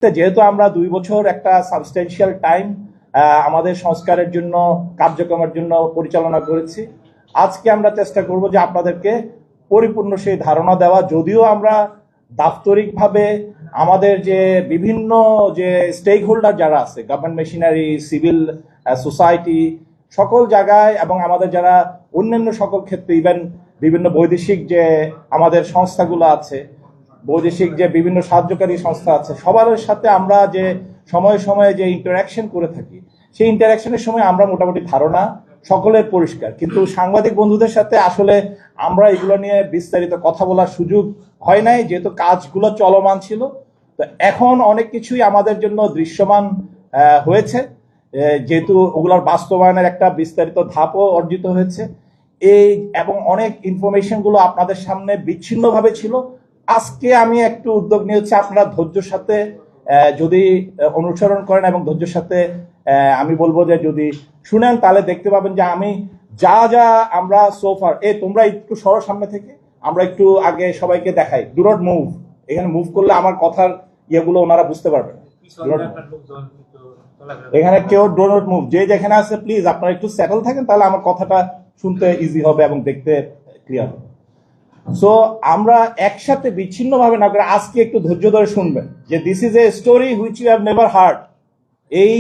যেহেতু আমরা 2 বছর একটা সাবস্টেন্সিয়াল টাইম আমাদের সংস্কারের জন্য কার্যক্রমের জন্য পরিচালনা করেছি, আজকে আমরা চেষ্টা করব যে আপনাদেরকে পরিপূর্ণ সেই ধারণা দেওয়া। যদিও আমরা দাপ্তরিকভাবে আমাদের যে বিভিন্ন যে স্টেক হোল্ডার যারা আছে, গভর্নমেন্ট মেশিনারি, সিভিল সোসাইটি, সকল জায়গায় এবং আমাদের যারা অন্যান্য সকল ক্ষেত্রে, ইভেন বিভিন্ন বৈদেশিক যে আমাদের সংস্থাগুলো আছে, বৈদেশিক যে বিভিন্ন সাহায্যকারী সংস্থা আছে, সবার সাথে আমরা যে সময়ে সময়ে যে ইন্টারাকশন করে থাকি, সেই ইন্টারাকশনের সময় আমরা মোটামুটি ধারণা সকলের পরিষ্কার। কিন্তু সাংবাদিক বন্ধুদের সাথে আসলে আমরা এগুলো নিয়ে বিস্তারিত কথা বলার সুযোগ হয় নাই, যেহেতু কাজগুলো চলমান ছিল। তো এখন অনেক কিছুই আমাদের জন্য দৃশ্যমান হয়েছে, যেহেতু ওগুলোর বাস্তবায়নের একটা বিস্তারিত ধাপও অর্জিত হয়েছে। এবং অনেক ইনফরমেশনগুলো আপনাদের সামনে বিচ্ছিন্নভাবে ছিল। আজকে আমি একটু উদ্যোগ নিয়েছি, আপনারা ধৈর্যের সাথে যদি অনুসরণ করেন এবং ধৈর্যের সাথে আমি বলবো যে যদি শুনেন, তাহলে দেখতে পাবেন যে আমি যা যা আমরা সোফার তোমরা একটু সরো সামনে থেকে, আমরা একটু আগে সবাইকে দেখাই। Do not move. এখানে মুভ করলে আমার কথার ইয়েগুলো ওনারা বুঝতে পারবেন। এখানে কেউ ডু নট মুভ। যে যেখানে আছে প্লিজ আপনারা একটু সেটেল থাকেন, তাহলে আমার কথাটা শুনতে ইজি হবে এবং দেখতে ক্লিয়ার হবে। সো আমরা একসাথে বিচ্ছিন্ন ভাবে না করে আজকে একটু ধৈর্য ধরে শুনবেন যে this is a story which you have never heard. এই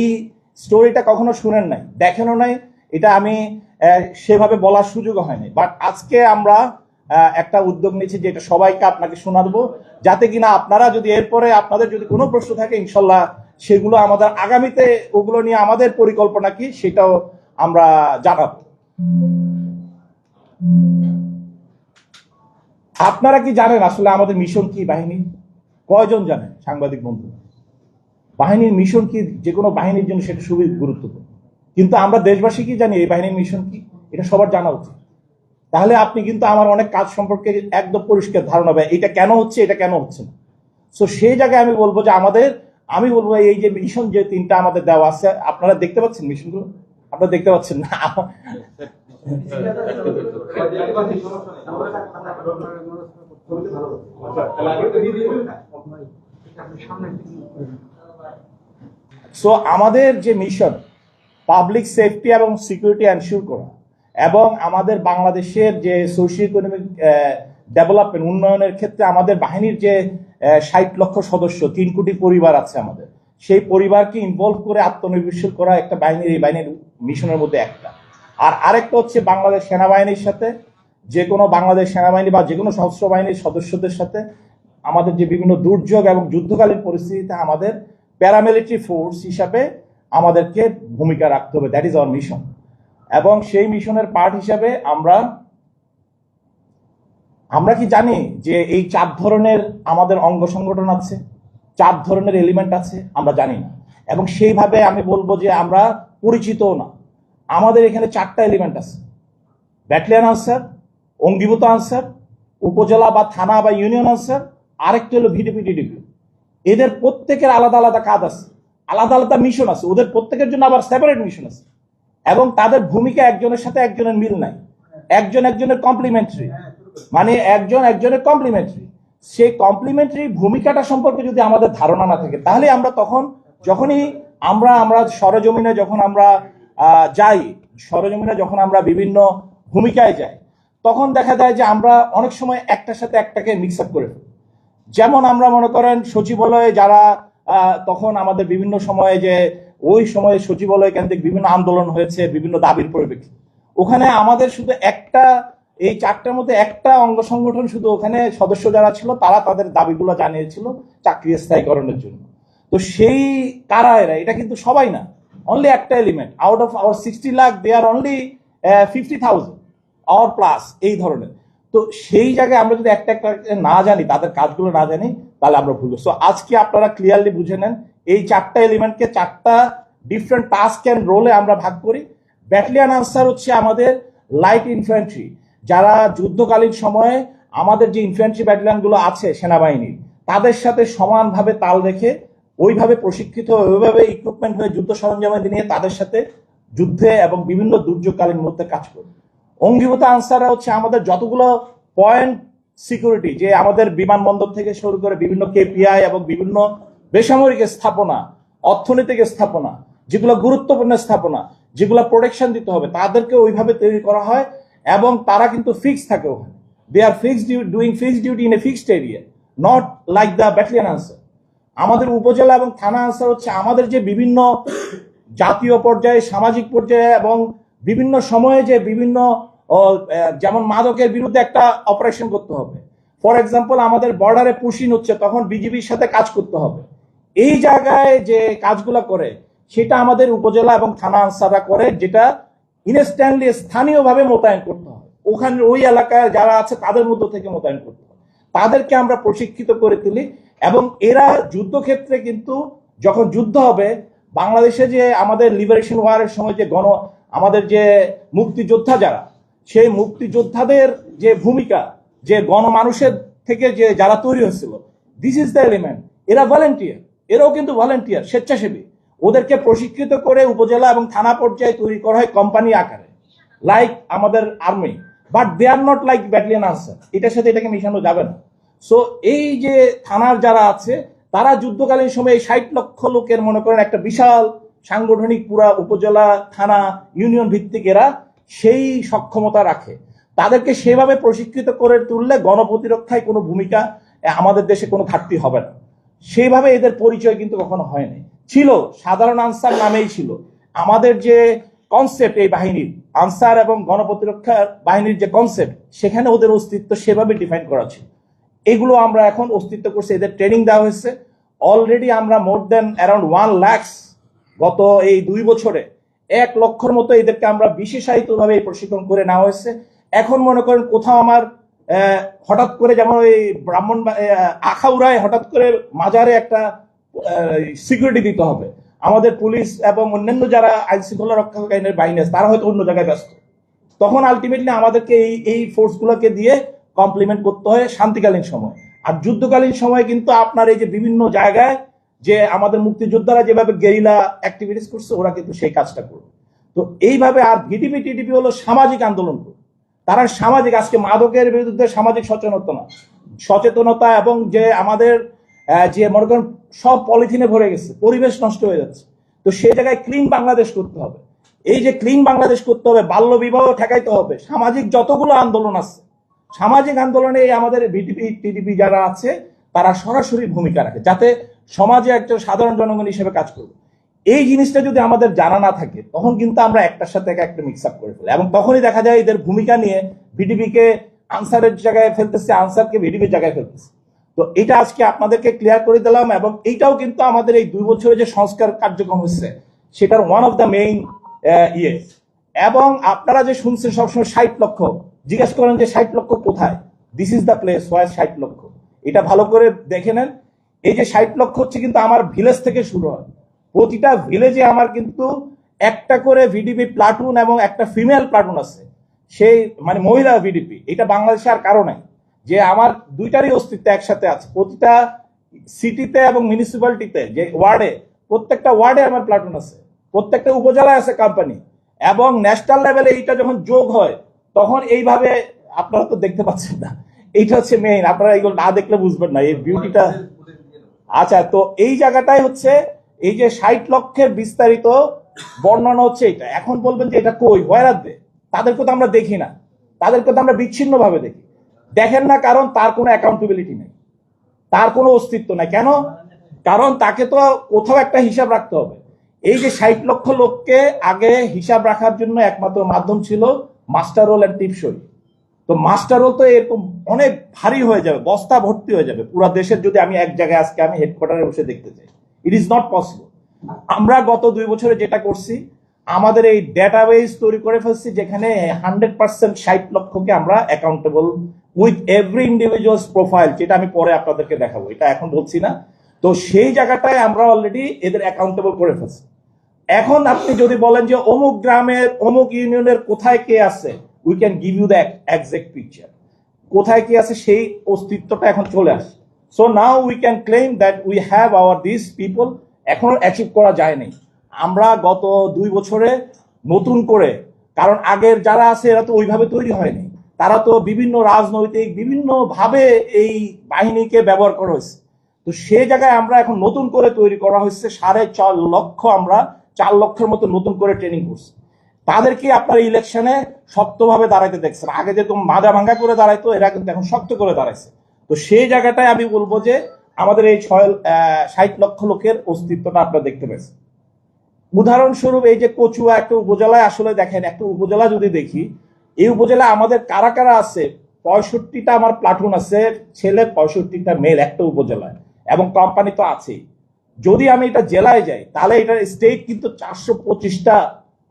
স্টোরিটা কখনো শুনেন নাই, দেখেনও নাই, এটা আমি সেভাবে বলার সুযোগ হয়নি। বাট আজকে আমরা একটা উদ্যোগ নিয়েছি যে এটা সবাইকে আপনাকে শোনাবো, যাতে কিনা আপনারা যদি এরপরে আপনাদের যদি কোনো প্রশ্ন থাকে, ইনশাল্লাহ সেগুলো আমাদের আগামীতে ওগুলো নিয়ে আমাদের পরিকল্পনা কি সেটাও আমরা জানাবো। আপনারা কি জানেন আসলে আমাদের মিশন কি? বাহিনী কয়জন জানেন? সাংবাদিক বন্ধু, বাহিনীর মিশন কি? যে কোনো বাহিনীর জন্য সেটা খুবই গুরুত্বপূর্ণ। কিন্তু আমরা দেশবাসী কি জানি এই বাহিনীর মিশন কি? এটা সবার জানা উচিত। তাহলে আপনি কিন্তু আমার অনেক কাজ সম্পর্কে একদম পরিষ্কার ধারণা হবে, এটা কেন হচ্ছে, এটা কেন হচ্ছে না। সো সেই জায়গায় আমি বলবো যে আমি বলবো এই যে মিশন যে 3টা আমাদের দেওয়া আছে, আপনারা দেখতে পাচ্ছেন মিশনগুলো? আপনারা দেখতে পাচ্ছেন না? সো আমাদের যে মিশন, পাবলিক সেফটি এবং সিকিউরিটি এনশিওর করা, এবং আমাদের বাংলাদেশের যে সোশিও ইকোনমিক ডেভেলপমেন্ট উন্নয়নের ক্ষেত্রে আমাদের বাহিনীর যে 60 লক্ষ সদস্য, 3 কোটি পরিবার আছে আমাদের, সেই পরিবারকে ইনভলভ করে আত্মনির্ভরশীল করা একটা বাহিনীর, এই বাহিনীর মিশনের মধ্যে একটা। আর আরেকটা হচ্ছে বাংলাদেশ সেনাবাহিনীর সাথে, যে কোনো বাংলাদেশ সেনাবাহিনী বা যে কোনো সশস্ত্র বাহিনীর সদস্যদের সাথে আমাদের যে বিভিন্ন দুর্যোগ এবং যুদ্ধকালীন পরিস্থিতিতে আমাদের প্যারামিলিটারি ফোর্স হিসাবে আমাদেরকে ভূমিকা রাখতে হবে। That is our mission. এবং সেই মিশনের পার্ট হিসাবে আমরা কি জানি যে এই 4 ধরনের আমাদের অঙ্গ সংগঠন আছে, 4 ধরনের এলিমেন্ট আছে? আমরা জানি না, এবং সেইভাবে আমি বলবো যে আমরা পরিচিতও না। আমাদের এখানে 4টা এলিমেন্ট আছে: ব্যাটালিয়ন আনসার, অঙ্গীভূত আনসার, উপজেলা বা থানা বা ইউনিয়ন আনসার, আরেকটা হলো ভিডিপি। এদের প্রত্যেকের আলাদা আলাদা কাজ আছে, আলাদা আলাদা মিশন আছে, ওদের প্রত্যেকের জন্য আবার সেপারেট মিশন আছে, এবং তাদের ভূমিকা একজনের সাথে একজনের মিল নাই, একজন একজনের কমপ্লিমেন্টারি। মানে একজন একজনের কমপ্লিমেন্টারি। সেই কমপ্লিমেন্টারি ভূমিকাটা সম্পর্কে যদি আমাদের ধারণা না থাকে, তাহলে আমরা যখনই আমরা সরজমিনে যখন আমরা যখন আমরা বিভিন্ন ভূমিকায় যাই, তখন দেখা যায় যে আমরা অনেক সময় একটার সাথে একটাকে মিক্স আপ করে ফেলি। যেমন আমরা মনে করেন সচিবালয়ে যারা তখন আমাদের বিভিন্ন সময়ে যে ওই সময়ে সচিবালয় কেন্দ্রিক বিভিন্ন আন্দোলন হয়েছে বিভিন্ন দাবির পরিপ্রেক্ষিতে, ওখানে আমাদের শুধু এই 4টার মধ্যে একটা অঙ্গ সংগঠন শুধু ওখানে সদস্য যারা ছিল তারা তাদের দাবিগুলো জানিয়েছিল চাকরি স্থায়ীকরণের জন্য। তো সেই কারা এটা কিন্তু সবাই না, অনলি একটা element. Out of our 60 lakh they are only 50,000 or plus, এই ধরনের। তো সেই জায়গায় আমরা যদি একটা না জানি, তাদের কাজগুলো না জানি, তাহলে আমরা ভুলবো। সো আজকে আপনারা ক্লিয়ারলি বুঝে নেন, এই 4টা এলিমেন্টকে 4টা ডিফারেন্ট টাস্ক অ্যান্ড রোলে আমরা ভাগ করি। ব্যাটালিয়ন আনসার হচ্ছে আমাদের লাইট ইনফ্যান্ট্রি, যারা যুদ্ধকালীন সময়ে আমাদের যে ইনফ্যান্ট্রি ব্যাটালিয়নগুলো আছে সেনাবাহিনীর, তাদের সাথে সমানভাবে তাল রেখে ওইভাবে প্রশিক্ষিত, ওইভাবে ইকুইপমেন্ট হয়ে যুদ্ধ সরঞ্জামাদি নিয়ে তাদের সাথে যুদ্ধে এবং বিভিন্ন দুর্যোগকালীন মুহূর্তে কাজ করে। অঙ্গীভূত আনসাররা হচ্ছে আমাদের যতগুলো পয়েন্ট সিকিউরিটি, যে আমাদের বিমানবন্দর থেকে শুরু করে বিভিন্ন কেপিআই এবং বিভিন্ন বেসামরিক স্থাপনা, অর্থনৈতিক স্থাপনা, যেগুলো গুরুত্বপূর্ণ স্থাপনা, যেগুলো প্রোটেকশন দিতে হবে, তাদেরকে ওইভাবে তৈরি করা হয় এবং তারা কিন্তু ফিক্স থাকে ওখানে। They are fixed doing fixed duty in a fixed area, not like the battalion Ansar. আমাদের উপজেলা এবং থানা আনসার হচ্ছে আমাদের যে বিভিন্ন জাতীয় পর্যায়ে, সামাজিক পর্যায়ে এবং বিভিন্ন সময়ে যে বিভিন্ন যেমন মাদকের বিরুদ্ধে একটা অপারেশন করতে হবে। ফর এক্সাম্পল, আমাদের বর্ডারে পুশিং হচ্ছে, তখন বিজিবির সাথে কাজ করতে হবে। এই জায়গায় যে কাজগুলো করে সেটা আমাদের উপজেলা এবং থানা আনসাররা করে, যেটা ইনস্ট্যান্টলি স্থানীয়ভাবে মোতায়েন করতে হয়। ওখানে ওই এলাকায় যারা আছে তাদের মধ্য থেকে মোতায়েন করতে হয়, তাদেরকে আমরা প্রশিক্ষিত করে তুলি। এবং এরা যুদ্ধক্ষেত্রে কিন্তু যখন যুদ্ধ হবে, বাংলাদেশে যে আমাদের লিবারেশন ওয়ারের সময় যে আমাদের যে মুক্তিযোদ্ধা যারা, সেই মুক্তিযোদ্ধাদের যে ভূমিকা, যে গণমানুষের থেকে যে যারা তৈরি হয়েছিল, দিস ইজ দ্য এলিমেন্ট। এরা ভলেন্টিয়ার, এরাও কিন্তু ভলেন্টিয়ার, স্বেচ্ছাসেবী। ওদেরকে প্রশিক্ষিত করে উপজেলা এবং থানা পর্যায়ে তৈরি করা হয় কোম্পানি আকারে, লাইক আমাদের army, but they are not like battalion Ansar. এটার সাথে এটাকে মিশানো যাবে না। সো এই যে থানার যারা আছে, তারা যুদ্ধকালীন সময়ে 60 লক্ষ লোকের মনে করেন একটা বিশাল সাংগঠনিক পুরা উপজেলা, থানা, ইউনিয়ন ভিত্তিক এরা সেই সক্ষমতা রাখে। তাদেরকে সেভাবে প্রশিক্ষিত করে তুললে গণপ্রতিরক্ষায় কোনো ভূমিকা আমাদের দেশে কোনো ঘাটতি হবে না। সেইভাবে এদের পরিচয় কিন্তু কখনো হয়নি। ছিল সাধারণ আনসার নামেই ছিল। আমাদের যে কনসেপ্ট এই বাহিনীর, আনসার এবং গণপ্রতিরক্ষা বাহিনীর যে কনসেপ্ট, সেখানে ওদের অস্তিত্ব সেভাবে ডিফাইন করা ছিল। এগুলো আমরা এখন অস্তিত্ব করছি, এদের ট্রেনিং দেওয়া হয়েছে। অলরেডি আমরা মোর দেন অ্যারাউন্ড 1 লাখ গত এই 2 বছরে 1 লক্ষর মতো এদেরকে আমরা বিশেষায়িতভাবে এই প্রশিক্ষণ করে নেওয়া হয়েছে। এখন মনে করেন কোথাও আমার হঠাৎ করে, যেমন ওই ব্রাহ্মণ আখাউড়ায় হঠাৎ করে মাজারে একটা সিকিউরিটি দিতে হবে, আমাদের পুলিশ এবং অন্যান্য যারা আইন শৃঙ্খলা রক্ষাকারী বাহিনী আছে তারা হয়তো অন্য জায়গায় ব্যস্ত, তখন আলটিমেটলি আমাদেরকে এই ফোর্সগুলোকে দিয়ে কমপ্লিমেন্ট করতে হয় শান্তিকালীন সময়। আর যুদ্ধকালীন সময় কিন্তু আপনার এই যে বিভিন্ন জায়গায় যে আমাদের মুক্তিযোদ্ধারা যেভাবে গেরিলা অ্যাক্টিভিটিস করছে, ওরা কিন্তু সেই কাজটা করবে। তো এইভাবে, আর ভিডিপি টিডিপি হলো সামাজিক আন্দোলন, তারা সামাজিক, আজকে মাদকের বিরুদ্ধে সামাজিক সচেতনতা এবং যে আমাদের যে মনে করেন সব পলিথিনে ভরে গেছে, পরিবেশ নষ্ট হয়ে যাচ্ছে, তো সেই জায়গায় ক্লিন বাংলাদেশ করতে হবে। এই যে ক্লিন বাংলাদেশ করতে হবে, বাল্য বিবাহ ঠেকাইতে হবে, সামাজিক যতগুলো আন্দোলন আছে, সামাজিক আন্দোলনে আমাদের ভিডিপি টিডিপি যারা আছে তারা সরাসরি ভূমিকা রাখে, যাতে সমাজে একটা সাধারণ জনগণ হিসেবে কাজ করবে। এই জিনিসটা যদি আমাদের জানা না থাকে, তখন কিন্তু আমরা একটার সাথে একটা মিক্স আপ করে ফেলি, এবং তখনই দেখা যায় এদের ভূমিকা নিয়ে ভিডিপিকে আনসারের জায়গায় ফেলতেছে, আনসারকে ভিডিপির জায়গায় ফেলতেছে। তো এটা আজকে আপনাদেরকে ক্লিয়ার করে দিলাম। এবং এইটাও কিন্তু আমাদের এই 2 বছরে যে সংস্কার কার্যক্রম হচ্ছে, সেটার ওয়ান অফ দ্য মেইন ইয়ে। এবং আপনারা যে শুনছেন সবসময় 60 লক্ষ, জিজ্ঞেস করেন যে 60 লক্ষ কোথায়, this is the place where 60 লক্ষ। এটা ভালো করে দেখে নেন। এই যে 60 লক্ষ হচ্ছে কিন্তু আমার ভিলেজ থেকে শুরু হয়। প্রতিটা ভিলেজে আমার কিন্তু একটা করে ভিডিপি প্লাটুন এবং একটা ফিমেল প্লাটুন আছে, সেই মানে মহিলা ভিডিপি। এটা বাংলাদেশে আর কারো নাই, যে আমার দুইটারই অস্তিত্ব একসাথে আছে। প্রতিটা সিটিতে এবং মিউনিসিপ্যালিটিতে, যে ওয়ার্ডে, প্রত্যেকটা ওয়ার্ডে আমার প্লাটুন আছে, প্রত্যেকটা উপজেলায় আছে কোম্পানি। এবং ন্যাশনাল লেভেলে এইটা যখন যোগ হয়, তখন এইভাবে আপনারা তো দেখতে পাচ্ছেন না, এইটা হচ্ছে মেইন। আপনারা এগুলো না দেখলে বুঝবেন না এই বিউটিটা। আচ্ছা, তো এই জায়গাটাই হচ্ছে এই যে 60 লক্ষের বিস্তারিত বর্ণনা হচ্ছে এটা। এখন বলবেন যে এটা কই, ওয়ার দে? তাদেরকে তো আমরা দেখি না, তাদেরকে তো আমরা বিচ্ছিন্ন ভাবে দেখি। দেখেন না, কারণ তার কোনো অ্যাকাউন্টেবিলিটি নেই, তার কোনো অস্তিত্ব নাই। কেন? কারণ তাকে তো কোথাও একটা হিসাব রাখতে হবে। এই যে 60 লক্ষ লোককে আগে হিসাব রাখার জন্য একমাত্র মাধ্যম ছিল মাস্টার রোল এন্ড টিপসই। তো মাস্টার রোল তো এরকম অনেক ভারী হয়ে যাবে, বস্তা ভর্তি হয়ে যাবে পুরো দেশের, যদি আমি এক জায়গায় আজকে আমি হেডকোয়ার্টারে বসে দেখতে চাই। It is not possible. আমরা গত 2 বছরে যেটা করছি, আমাদের এই ডেটাবেস তৈরি করে ফেলছি, যেখানে 100% 60 লক্ষকে আমরা accountable with every individuals profile, যেটা আমি পরে আপনাদেরকে দেখাবো, এটা এখন বলছি না। তো সেই জায়গাটায় আমরা অলরেডি এদের অ্যাকাউন্টেবল করে ফেলছি। এখন আপনি যদি বলেন যে অমুক গ্রামের অমুক ইউনিয়নের কোথায় কে আছে, we can give you the exact picture, কোথায় কে আছে সেই অস্তিত্বটা এখন চলে আসে। So now we can claim that we have our this people. এখনো অ্যাচিভ করা যায়নি। আমরা গত 2 বছরে নতুন করে, কারণ আগের যারা আছে এরা তো ওইভাবে তৈরি হয়নি, তারা তো বিভিন্ন রাজনৈতিক বিভিন্ন ভাবে এই বাহিনীকে ব্যবহার করা হয়েছে। তো সেই জায়গায় আমরা এখন নতুন করে তৈরি করা হয়েছে 4.5 লক্ষ, আমরা 4 লক্ষের মতো নতুন করে ট্রেনিং করছি। তাদেরকে আপনার ইলেকশনে শক্তভাবে দাঁড়াইতে দেখছেন। আগে যেরকম মাদা ভাঙ্গা করে দাঁড়াইতো, এরা কিন্তু এখন শক্ত করে দাঁড়াইছে। তো সেই জায়গাটায় আমি বলবো যে আমাদের এই 60 লক্ষ লোকের অস্তিত্বটা আপনারা দেখতে পেয়েছেন। উদাহরণস্বরূপ এই যে কচুয়া একটা উপজেলায়, আসলে দেখেন একটা উপজেলা যদি দেখি, এই উপজেলায় আমাদের কারা কারা আছে, 65টা আমার প্লাটুন আছে, ছেলে 65টা মেল একটা উপজেলায়, এবং কোম্পানি তো আছেই। যদি আমি এটা জেলায় যাই তাহলে এটার স্টেট কিন্তু 425টা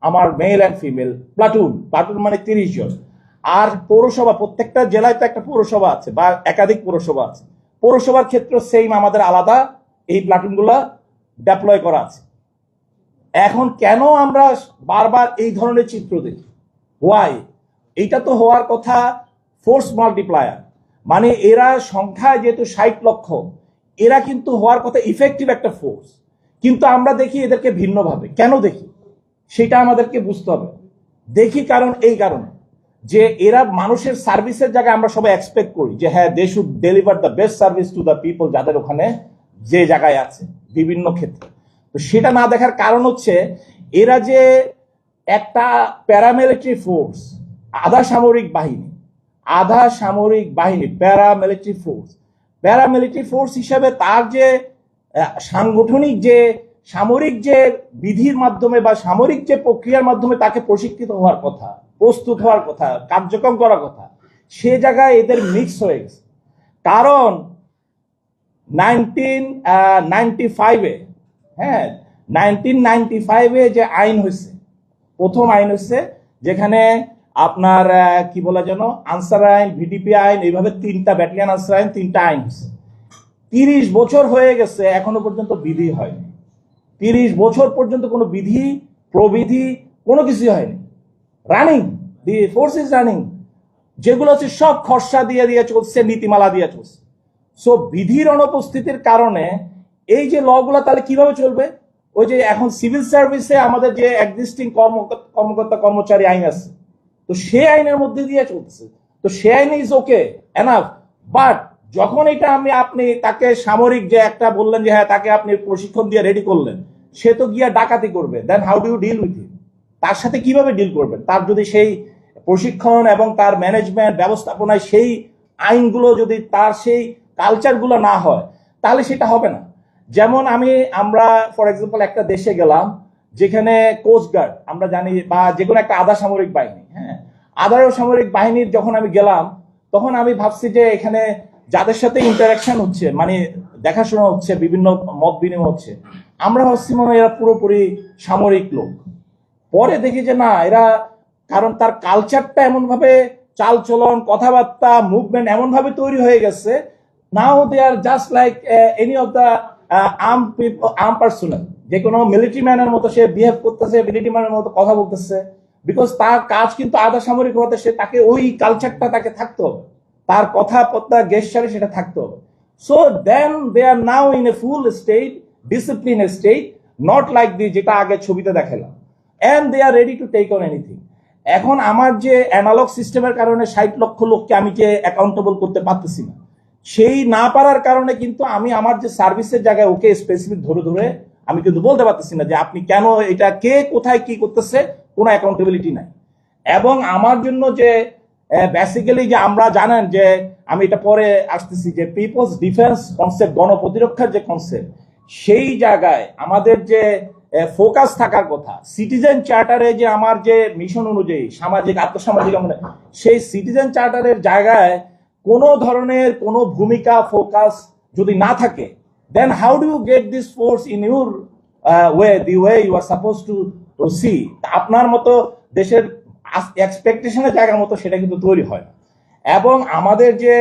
আমার male and female platoon, platoon মানে 30 জন। আর পৌরসভা, প্রত্যেকটা জেলায় তো একটা পৌরসভা আছে বা একাধিক পৌরসভা আছে, পৌরসভার ক্ষেত্রে সেম আমাদের আলাদা এই প্লাটুনগুলা ডেপ্লয় করা আছে। এখন কেন আমরা বারবার এই ধরনের চিত্র দেখি? ওয়াই? এইটা তো হওয়ার কথা ফোর্স মাল্টিপ্লায়ার, মানে এরা সংখ্যায় যেহেতু 60 লক্ষ, এরা কিন্তু হওয়ার কথা ইফেক্টিভ একটা ফোর্স, কিন্তু আমরা দেখি এদেরকে ভিন্নভাবে। কেন দেখি সেটা আমাদেরকে বুঝতে হবে। দেখি কারণ এই কারণে যে এরা মানুষের সার্ভিসের জায়গায় আমরা সবাই এক্সপেক্ট করি যে হ্যাঁ, they should deliver the best service to the people, যাদের ওখানে যে জায়গায় আছে বিভিন্ন ক্ষেত্রে। তো সেটা না দেখার কারণ হচ্ছে এরা যে একটা প্যারামিলিটারি ফোর্স, আধা সামরিক বাহিনী, প্যারামিলিটারি ফোর্স হিসেবে তার যে সাংগঠনিক যে সামরিক যে বিধির মাধ্যমে বা সামরিক যে প্রক্রিয়ার মাধ্যমে তাকে প্রশিক্ষিত হওয়ার কথা, প্রস্তুত হওয়ার কথা, কার্যক্রম করার কথা, সে জায়গায় এদের মিক্স হয়ে গেছে। কারণ 1995-এ, হ্যাঁ, 1995-এ যে আইন হয়েছে, প্রথম আইন হয়েছে, যেখানে আপনার কি বলে যেন, আনসার আইন, ভিডিপি আইন, এইভাবে 3টা ব্যাটালিয়ান আনসার আইন, 3টা আইন হয়েছে। 30 বছর হয়ে গেছে, এখনো পর্যন্ত বিধি হয়নি। 30 বছর পর্যন্ত কোনো বিধি প্রবিধি কোনো কিছু হয়নি। Running, the force is running, যেগুলো হচ্ছে সব খরচা দিয়ে দিয়ে চলছে, নীতিমালা দিয়ে চলছে। সো বিধির অনুপস্থিতির কারণে এই যে লগুলো তাহলে কিভাবে চলবে? ওই যে এখন সিভিল সার্ভিসে আমাদের যে এক্সিস্টিং কর্মকর্তা কর্মচারী আইন আছে, তো সেই আইনের মধ্যে দিয়ে চলছে। তো সেই আইন ইজ ওকে এনাফ, বাট যখন এটা আপনি তাকে সামরিক যে একটা বললেন যে হ্যাঁ, তাকে আপনি প্রশিক্ষণ দিয়ে রেডি করলেন, সে তো গিয়া ডাকাতি করবে, then how do you deal with it? তার সাথে কিভাবে ডিল করবেন? তার যদি সেই প্রশিক্ষণ এবং তার ম্যানেজমেন্ট ব্যবস্থাপনায় সেই আইনগুলো যদি, তার সেই কালচারগুলো না হয়, তাহলে সেটা হবে না। যেমন আমরা ফর এক্সাম্পল একটা দেশে গেলাম যেখানে কোস্টগার্ড আমরা জানি, বা যে কোনো একটা আধা সামরিক বাহিনী, হ্যাঁ, আধা সামরিক বাহিনীর যখন আমি গেলাম, তখন আমি ভাবছি যে এখানে যাদের সাথে ইন্টারাকশন হচ্ছে, মানে দেখাশোনা হচ্ছে, বিভিন্ন মত বিনিময় হচ্ছে, আমরা ভাবছি মনে এরা পুরোপুরি সামরিক লোক। পরে দেখি যে না, এরা, কারণ তার কালচারটা এমন ভাবে, চালচলন, কথাবার্তা, মুভমেন্ট এমন ভাবে তৈরি হয়ে গেছে, now they are just like any of the arm personnel. যে কোনো মিলিটারি ম্যানের মতো সে বিহেভ করতেছে, মিলিটারি ম্যানের মতো কথা বলতেছে, বিকজ তার কাজ কিন্তু আধা সামরিক হতে, সে তাকে ওই কালচারটা তাকে থাকতে হবে, তার কথাবার্তা গেস্টারে সেটা থাকতে হবে। So then they are now in a full state, discipline state, not like the যেটা আগে ছবিতে দেখালাম, and they are ready to take on anything. এখন আমার যে অ্যানালগ সিস্টেমের কারণে 60 লক্ষ লোককে আমি যে অ্যাকাউন্টেবল করতে পারতেছি না, সেই না পারার কারণে কিন্তু আমি আমার যে সার্ভিসের জায়গায় ওকে স্পেসিফিক ধরে ধরে আমি কিন্তু বলতে পারতেছি না যে আপনি কেন এটা, কে কোথায় কি করতেছে, কোনো অ্যাকাউন্টেবিলিটি নাই। এবং আমার জন্য যে বেসিক্যালি যে আমরা জানেন যে, আমি এটা পরে আসতেছি, যে পিপলস ডিফেন্স কনসেপ্ট, গণপ্রতিরক্ষার যে কনসেপ্ট, সেই জায়গায় আমাদের যে ফোকাস থাকার কথা, সিটিজেন চার্টারে যে আমার যে মিশন অনুযায়ী সামাজিক আর্থসামাজিক, সেই সিটিজেন চার্টারের জায়গায় কোনো ধরনের কোনো ভূমিকা, ফোকাস যদি না থাকে, then how do you get this force in your way, the way you are supposed to see? আপনার মতো দেশের এক্সপেকটেশনের জায়গার মতো সেটা কিন্তু তৈরি হয় না। এবং আমাদের যে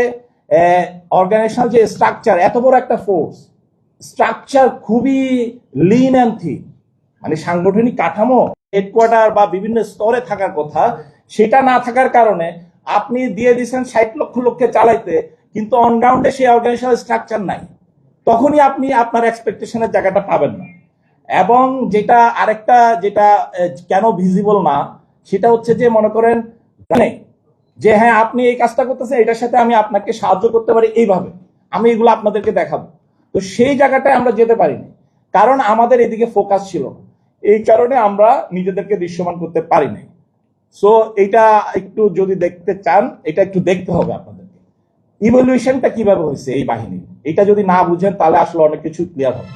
অর্গানাইজেশনাল যে স্ট্রাকচার, এত বড় একটা ফোর্স স্ট্রাকচার খুবই লিন অ্যান্ড থিন, মানে সাংগঠনিক কাঠামো হেডকোয়ার্টার বা বিভিন্ন স্তরে থাকার কথা, সেটা না থাকার কারণে আপনি দিয়ে দিচ্ছেন 60 লক্ষ লোককে চালাইতে, কিন্তু অনগ্রাউন্ডে সেই অর্গানাইজেশনাল স্ট্রাকচার নাই, তখনই আপনি আপনার এক্সপেকটেশনের জায়গাটা পাবেন না। এবং যেটা আরেকটা, যেটা কেন ভিজিবল না, সেটা হচ্ছে যে মনে করেন জানে যে হ্যাঁ, আপনি এই কাজটা করতেছেন, এটার সাথে আমি আপনাকে সাহায্য করতে পারি এইভাবে, আমি এগুলো আপনাদেরকে দেখাবো, তো সেই জায়গাটায় আমরা যেতে পারিনি, কারণ আমাদের এদিকে ফোকাস ছিল না। এই কারণে আমরা নিজেদেরকে দৃশ্যমান করতে পারি নাই। সো এটা একটু যদি দেখতে চান, এটা একটু দেখতে হবে আপনাদেরকে, ইভলিউশনটা কিভাবে হয়েছে এই বাহিনী। এটা যদি না বুঝেন তাহলে আসলে অনেক কিছু ক্লিয়ার হবে।